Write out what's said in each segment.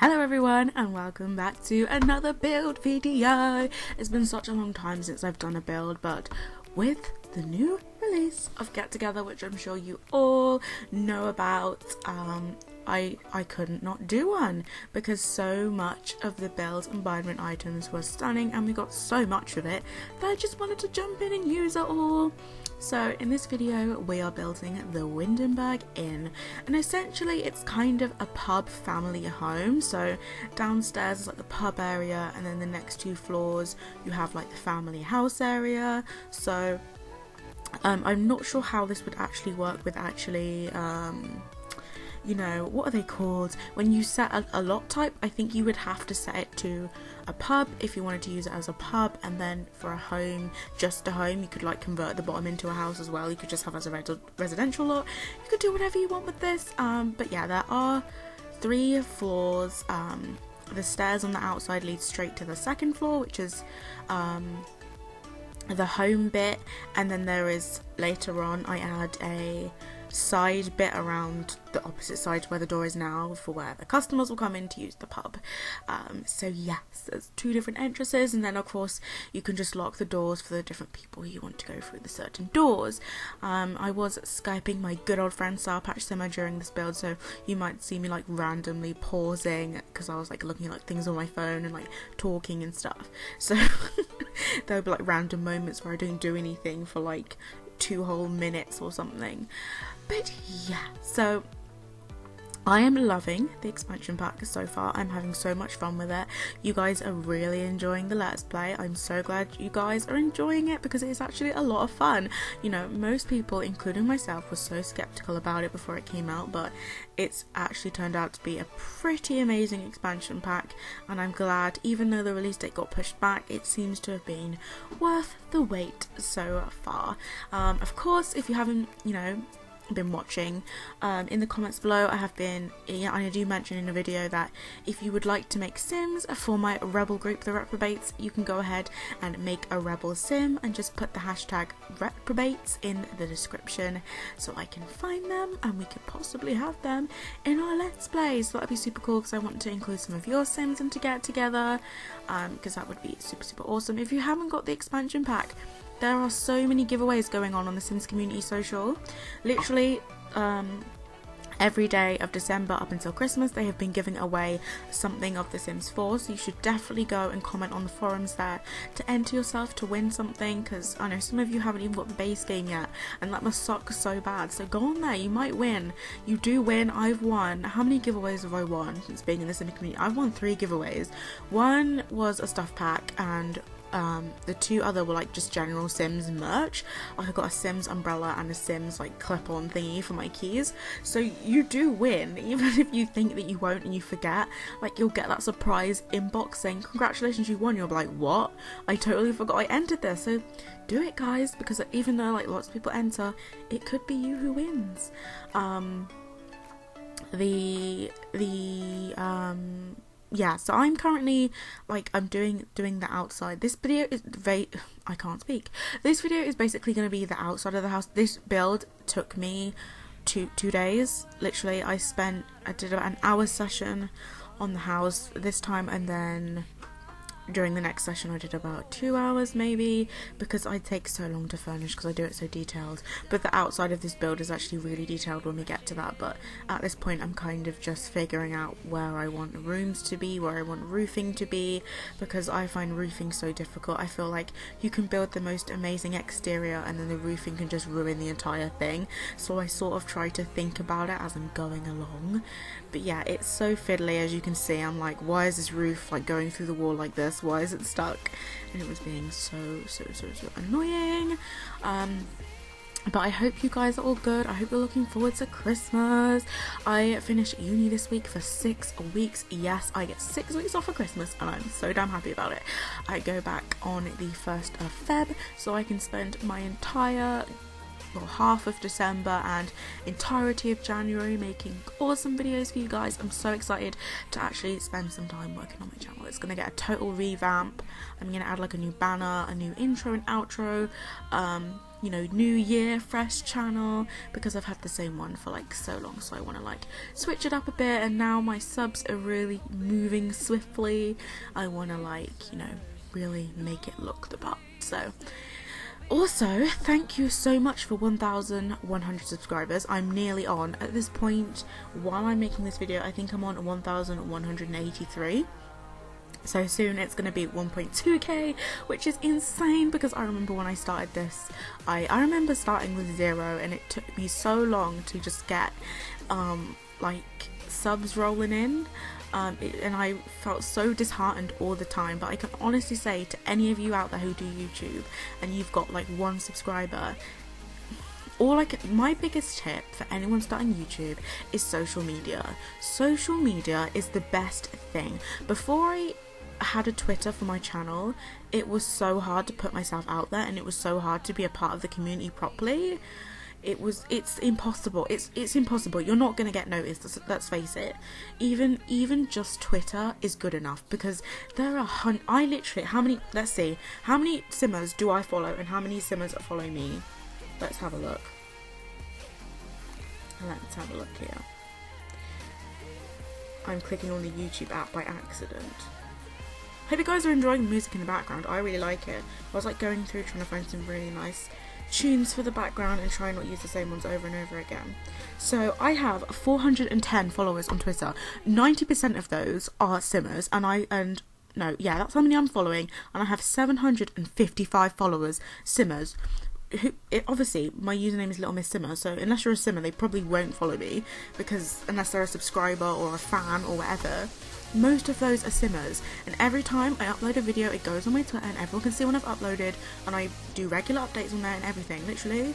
Hello everyone and welcome back to another build video. It's been such a long time since I've done a build, but with the new release of Get Together, which I'm sure you all know about, I couldn't not do one because so much of the build embodiment items was stunning and we got so much of it that I just wanted to jump in and use it all. So in this video we are building the Windenburg Inn, and essentially it's kind of a pub family home. So downstairs is like the pub area, and then the next two floors you have like the family house area. So I'm not sure how this would actually work with you know, what are they called? When you set a lot type, I think you would have to set it to a pub if you wanted to use it as a pub, and then for a home, just a home, you could like convert the bottom into a house as well. You could just have it as a residential lot. You could do whatever you want with this. But yeah, there are 3 floors. The stairs on the outside lead straight to the second floor, which is the home bit, and then there is, later on I add a side bit around the opposite side to where the door is now for where the customers will come in to use the pub. So yes, there's 2 different entrances, and then of course you can just lock the doors for the different people you want to go through the certain doors. I was Skyping my good old friend LittleMrsSimmer during this build, so you might see me like randomly pausing because I was like looking at like things on my phone and like talking and stuff. So there would be like random moments where I don't do anything for like 2 whole minutes or something. But yeah, so I am loving the expansion pack so far. I'm having so much fun with it. You guys are really enjoying the Let's Play. I'm so glad you guys are enjoying it because it is actually a lot of fun. You know, most people, including myself, were so skeptical about it before it came out, but it's actually turned out to be a pretty amazing expansion pack, and I'm glad, even though the release date got pushed back, it seems to have been worth the wait so far. Of course, if you haven't, you know, been watching, in the comments below I do mention in a video that if you would like to make sims for my rebel group, the reprobates, you can go ahead and make a rebel sim and just put the hashtag reprobates in the description so I can find them and we could possibly have them in our Let's Plays. So that'd be super cool because I want to include some of your sims and to get together, because that would be super awesome. If you haven't got the expansion pack, there are so many giveaways going on the Sims Community Social. Literally, every day of December up until Christmas, they have been giving away something of The Sims 4, so you should definitely go and comment on the forums there to enter yourself to win something, because I know some of you haven't even got the base game yet, and that must suck so bad. So go on there, you might win. You do win. I've won. How many giveaways have I won since being in the Sims community? I've won 3 giveaways. One was a stuff pack, and the 2 other were like just general Sims merch. Like I got a Sims umbrella and a Sims like clip-on thingy for my keys. So you do win, even if you think that you won't and you forget. Like you'll get that surprise inbox saying congratulations, you won. You'll be like, what? I totally forgot I entered this. So do it, guys, because even though like lots of people enter, it could be you who wins. Yeah, so I'm currently like I'm doing the outside. This video is I can't speak. This video is basically going to be the outside of the house. This build took me 2 days. Literally, I did about an hour session on the house this time, and then during the next session I did about 2 hours maybe, because I take so long to furnish because I do it so detailed. But the outside of this build is actually really detailed when we get to that, but at this point I'm kind of just figuring out where I want rooms to be, where I want roofing to be, because I find roofing so difficult. I feel like you can build the most amazing exterior and then the roofing can just ruin the entire thing, so I sort of try to think about it as I'm going along. But yeah, it's so fiddly. As you can see, I'm like, why is this roof like going through the wall like this? Why is it stuck? And it was being so annoying. But I hope you guys are all good. I hope you're looking forward to Christmas. I finished uni this week for 6 weeks. Yes, I get 6 weeks off for Christmas and I'm so damn happy about it. I go back on the 1st of Feb so I can spend my entire well, half of December and entirety of January making awesome videos for you guys. I'm so excited to actually spend some time working on my channel. It's gonna get a total revamp. I'm gonna add like a new banner, a new intro and outro, you know, new year, fresh channel, because I've had the same one for like so long, so I want to like switch it up a bit. And now my subs are really moving swiftly, I want to like, you know, really make it look the part. So also, thank you so much for 1,100 subscribers. I'm nearly on, at this point, while I'm making this video, I think I'm on 1,183. So soon it's going to be 1.2k, which is insane, because I remember when I started this, I remember starting with 0, and it took me so long to just get like subs rolling in, and I felt so disheartened all the time. But I can honestly say to any of you out there who do YouTube and you've got like 1 subscriber, my biggest tip for anyone starting YouTube is social media. Social media is the best thing. Before I had a Twitter for my channel, it was so hard to put myself out there, and it was so hard to be a part of the community properly. It's impossible. It's impossible. You're not gonna get noticed, let's face it. Even just Twitter is good enough, because there are let's see, how many simmers do I follow and how many simmers follow me? Let's have a look. Let's have a look here. I'm clicking on the YouTube app by accident. Hope you guys are enjoying the music in the background. I really like it. I was like going through trying to find some really nice tunes for the background and try not to use the same ones over and over again. So I have 410 followers on Twitter. 90% of those are simmers, that's how many I'm following, and I have 755 followers, simmers. Obviously my username is LittleMissSimmer, so unless you're a simmer they probably won't follow me, because unless they're a subscriber or a fan or whatever, most of those are simmers. And every time I upload a video, it goes on my Twitter and everyone can see when I've uploaded, and I do regular updates on there and everything. Literally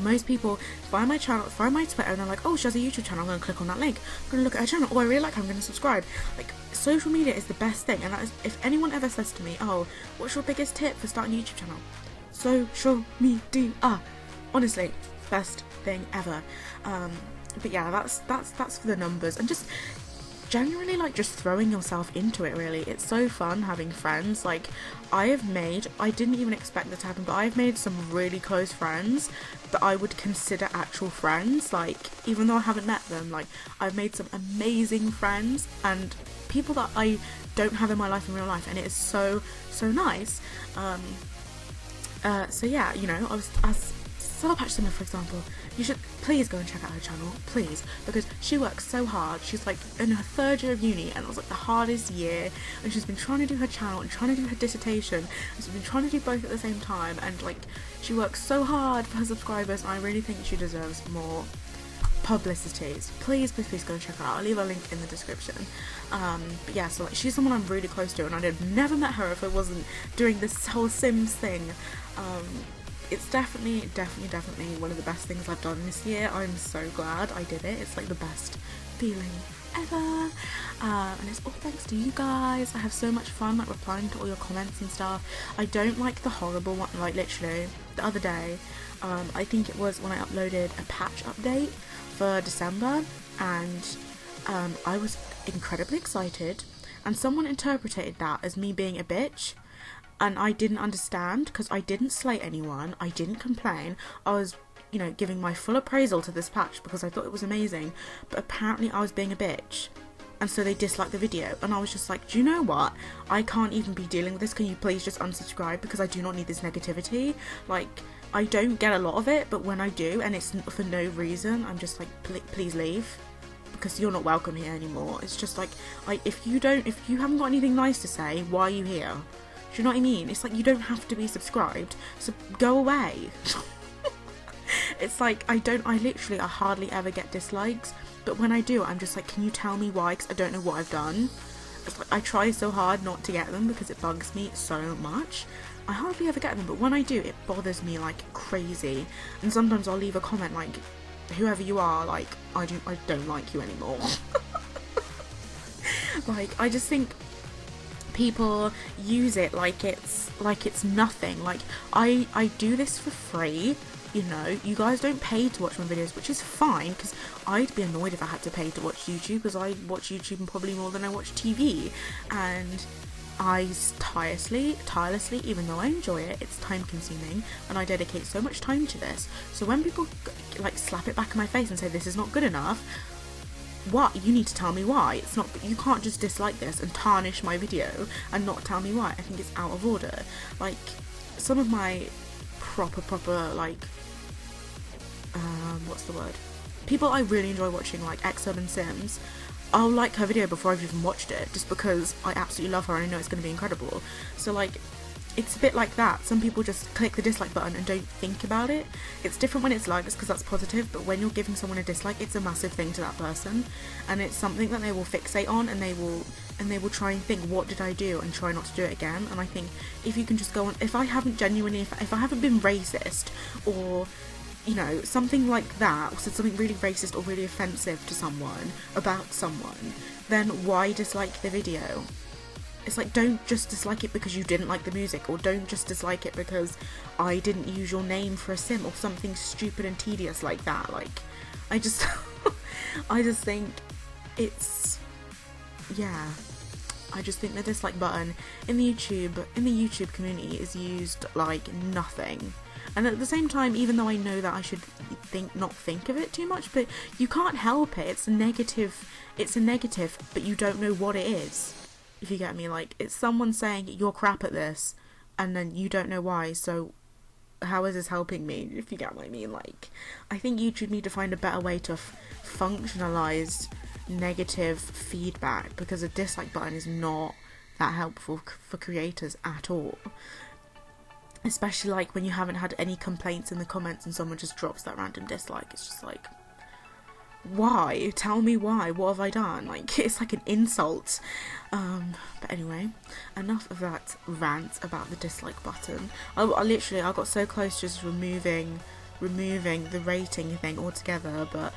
most people find my channel, find my Twitter, and they're like, oh, she has a YouTube channel, I'm going to click on that link, I'm going to look at her channel, oh, I really like her, I'm going to subscribe. Like, social media is the best thing. And that is, if anyone ever says to me, oh, what's your biggest tip for starting a YouTube channel? Social media, honestly, best thing ever. But yeah, that's for the numbers, and just generally like just throwing yourself into it. Really, it's so fun having friends. Like I didn't even expect that to happen, but I've made some really close friends that I would consider actual friends. Like, even though I haven't met them, like I've made some amazing friends and people that I don't have in my life in real life, and it is so nice. So yeah, you know, as LittleMrsSimmer, for example, you should please go and check out her channel, please, because she works so hard. She's like in her 3rd year of uni, and it was like the hardest year, and she's been trying to do her channel and trying to do her dissertation, and she's been trying to do both at the same time, and like she works so hard for her subscribers, and I really think she deserves more publicity. So please go and check her out. I'll leave a link in the description. But yeah, so like she's someone I'm really close to, and I'd have never met her if I wasn't doing this whole Sims thing. It's definitely one of the best things I've done this year. I'm so glad I did it. It's like the best feeling ever, and it's all thanks to you guys. I have so much fun like replying to all your comments and stuff. I don't like the horrible one, like literally the other day, I think it was when I uploaded a patch update for December, and I was incredibly excited, and someone interpreted that as me being a bitch. And I didn't understand, because I didn't slate anyone, I didn't complain, I was, you know, giving my full appraisal to this patch because I thought it was amazing, but apparently I was being a bitch, and so they disliked the video, and I was just like, do you know what, I can't even be dealing with this, can you please just unsubscribe, because I do not need this negativity. Like, I don't get a lot of it, but when I do, and it's for no reason, I'm just like, please leave, because you're not welcome here anymore. It's just like, if you haven't got anything nice to say, why are you here? Do you know what I mean? It's like, you don't have to be subscribed, so go away. It's like, I hardly ever get dislikes, but when I do, I'm just like, can you tell me why, because I don't know what I've done. It's like, I try so hard not to get them because it bugs me so much. I hardly ever get them, but when I do, it bothers me like crazy, and sometimes I'll leave a comment like, whoever you are, like, I don't like you anymore. Like, I just think people use it like it's nothing. Like, I do this for free, you know, you guys don't pay to watch my videos, which is fine, because I'd be annoyed if I had to pay to watch YouTube, because I watch YouTube probably more than I watch TV, and I tirelessly, even though I enjoy it, it's time consuming, and I dedicate so much time to this. So when people like slap it back in my face and say this is not good enough, what, you need to tell me why. It's not, you can't just dislike this and tarnish my video and not tell me why. I think it's out of order. Like, some of my proper like what's the word, people I really enjoy watching, like LittleMrsSimmer, I'll like her video before I've even watched it, just because I absolutely love her and I know it's going to be incredible. So like, it's a bit like that. Some people just click the dislike button and don't think about it. It's different when it's likes, because that's positive, but when you're giving someone a dislike, it's a massive thing to that person, and it's something that they will fixate on, and they will try and think, what did I do, and try not to do it again. And I think if you can just go on, if I haven't been racist, or you know, something like that, or said something really racist or really offensive to someone about someone, then why dislike the video? It's like, don't just dislike it because you didn't like the music, or don't just dislike it because I didn't use your name for a sim, or something stupid and tedious like that. Like, I just I just think it's, yeah, I just think the dislike button in the YouTube community is used like nothing. And at the same time, even though I know that I should not think of it too much, but you can't help it. It's a negative, but you don't know what it is. If you get me, like, it's someone saying you're crap at this, and then you don't know why, so how is this helping me, if you get what I mean? Like, I think YouTube need to find a better way to functionalize negative feedback, because a dislike button is not that helpful for creators at all. Especially like when you haven't had any complaints in the comments and someone just drops that random dislike. It's just like, why? Tell me why. What have I done? Like, it's like an insult. But anyway, enough of that rant about the dislike button. I got so close to just removing the rating thing altogether, but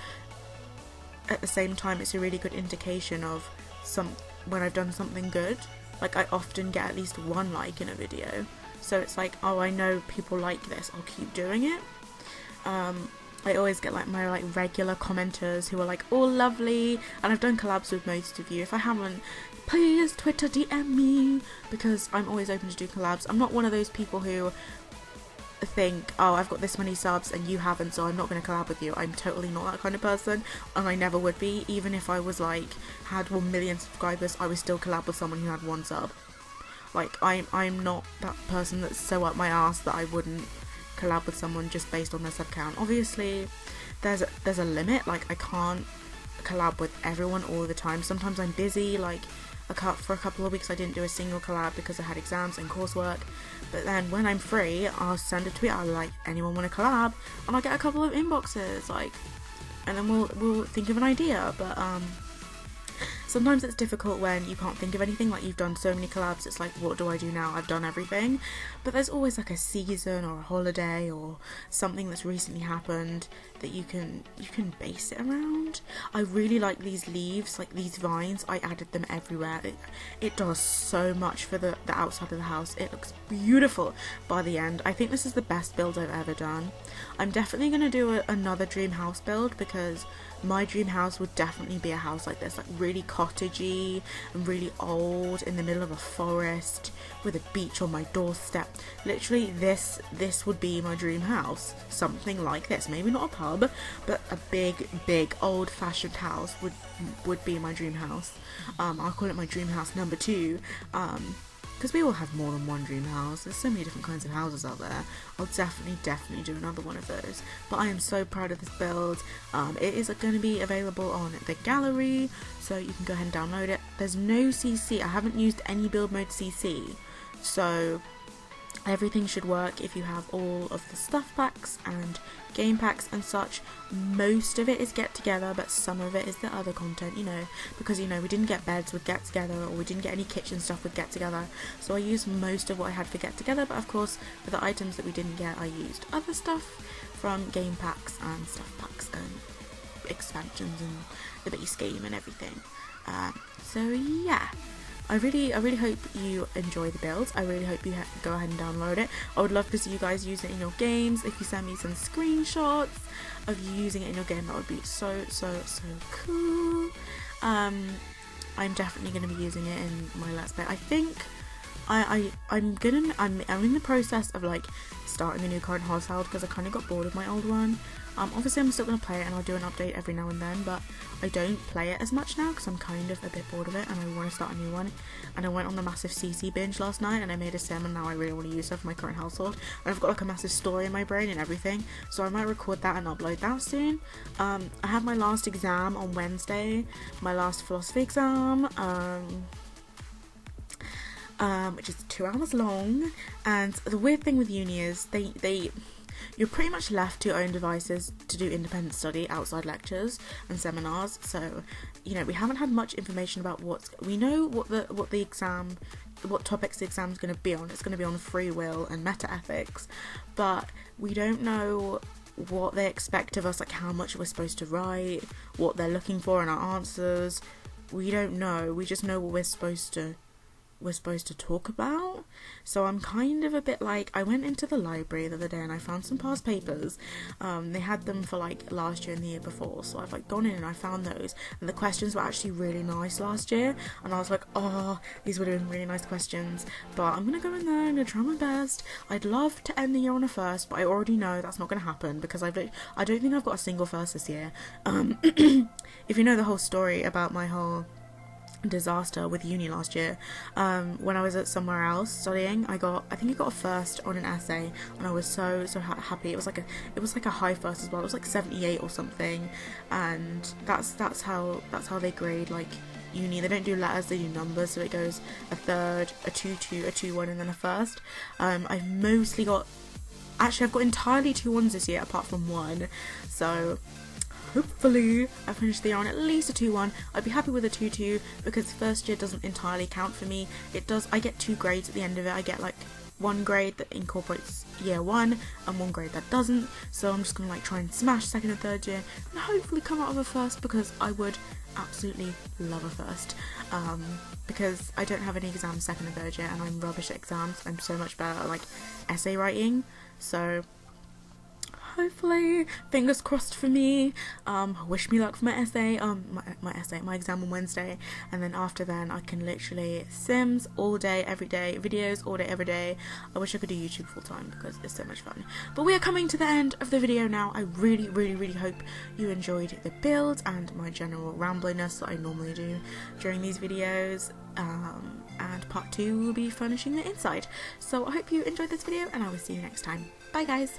at the same time, it's a really good indication of when I've done something good. Like, I often get at least one like in a video, so it's like, oh, I know people like this, I'll keep doing it. I always get like my like regular commenters who are like all lovely, and I've done collabs with most of you. If I haven't, please Twitter DM me, because I'm always open to do collabs. I'm not one of those people who think, oh, I've got this many subs and you haven't, so I'm not going to collab with you. I'm totally not that kind of person, and I never would be. Even if I was like had 1 million subscribers, I would still collab with someone who had 1 sub. Like, I'm not that person that's so up my ass that I wouldn't collab with someone just based on their sub count. Obviously there's a limit. Like, I can't collab with everyone all the time. Sometimes I'm busy, like for a couple of weeks I didn't do a single collab because I had exams and coursework, but then when I'm free, I'll send a tweet, I'll be like, anyone want to collab, and I'll get a couple of inboxes, like, and then we'll think of an idea. But sometimes it's difficult when you can't think of anything. Like, you've done so many collabs, it's like, what do I do now? I've done everything. But there's always like a season or a holiday or something that's recently happened that you can base it around. I really like these leaves, like these vines. I added them everywhere. It does so much for the outside of the house. It looks beautiful by the end. I think this is the best build I've ever done. I'm definitely going to do another dream house build, because my dream house would definitely be a house like this, like really cottagey and really old in the middle of a forest with a beach on my doorstep. Literally, this would be my dream house. Something like this. Maybe not a pub, but a big old-fashioned house would be my dream house. I'll call it my dream house number 2. Because we all have more than one dream house. There's so many different kinds of houses out there. I'll definitely do another one of those. But I am so proud of this build. It is going to be available on the gallery, so you can go ahead and download it. There's no CC. I haven't used any build mode CC, so everything should work if you have all of the stuff packs and game packs and such. Most of it is get together, but some of it is the other content, you know, because, you know, we didn't get beds with get together, or we didn't get any kitchen stuff with get together, so I used most of what I had for get together. But of course, for the items that we didn't get, I used other stuff from game packs and stuff packs and expansions and the base game and everything. So yeah, I really hope you enjoy the builds. I really hope you go ahead and download it. I would love to see you guys use it in your games. If you send me some screenshots of you using it in your game, that would be so cool. I'm definitely going to be using it in my Let's Play. I think I'm in the process of like starting a new current household because I kind of got bored of my old one. Obviously I'm still going to play it and I'll do an update every now and then, but I don't play it as much now because I'm kind of a bit bored of it and I want to start a new one. And I went on the massive CC binge last night and I made a sim, and now I really want to use her for my current household. And I've got like a massive story in my brain and everything, so I might record that and upload that soon. I have my last exam on Wednesday, my last philosophy exam, which is 2 hours long. And the weird thing with uni is you're pretty much left to your own devices to do independent study outside lectures and seminars. So, you know, we haven't had much information about we know what topics the exam is going to be on. It's going to be on free will and meta ethics, but we don't know what they expect of us, like how much we're supposed to write, what they're looking for in our answers. We don't know. We just know what we're supposed to talk about. So I'm kind of a bit like, I went into the library the other day and I found some past papers. They had them for like last year and the year before, so I've like gone in and I found those, and the questions were actually really nice last year, and I was like, oh, these would have been really nice questions. But I'm gonna go in there, I'm gonna try my best. I'd love to end the year on a first, but I already know that's not gonna happen because I don't think I've got a single first this year. If you know the whole story about my whole disaster with uni last year, when I was at somewhere else studying, I think I got a first on an essay, and I was so happy. It was like a high first as well. It was like 78 or something, and that's how they grade like uni. They don't do letters, they do numbers, so it goes a third, a 2-2, a 2-1, and then a first. I've got entirely 2-1s this year apart from one, so hopefully I finish the year on at least a 2-1. I'd be happy with a 2-2 because first year doesn't entirely count for me. I get 2 grades at the end of it. I get like 1 grade that incorporates year 1 and 1 grade that doesn't. So I'm just gonna like try and smash second and third year and hopefully come out of a first, because I would absolutely love a first. Because I don't have any exams second and third year and I'm rubbish at exams. I'm so much better at like essay writing. So hopefully, fingers crossed for me. Wish me luck for my essay, my exam on Wednesday, and then after then I can literally Sims all day, every day, videos all day, every day. I wish I could do YouTube full time because it's so much fun. But we are coming to the end of the video now. I really hope you enjoyed the build and my general rambliness that I normally do during these videos. And part 2 will be furnishing the inside. So I hope you enjoyed this video, and I will see you next time. Bye guys!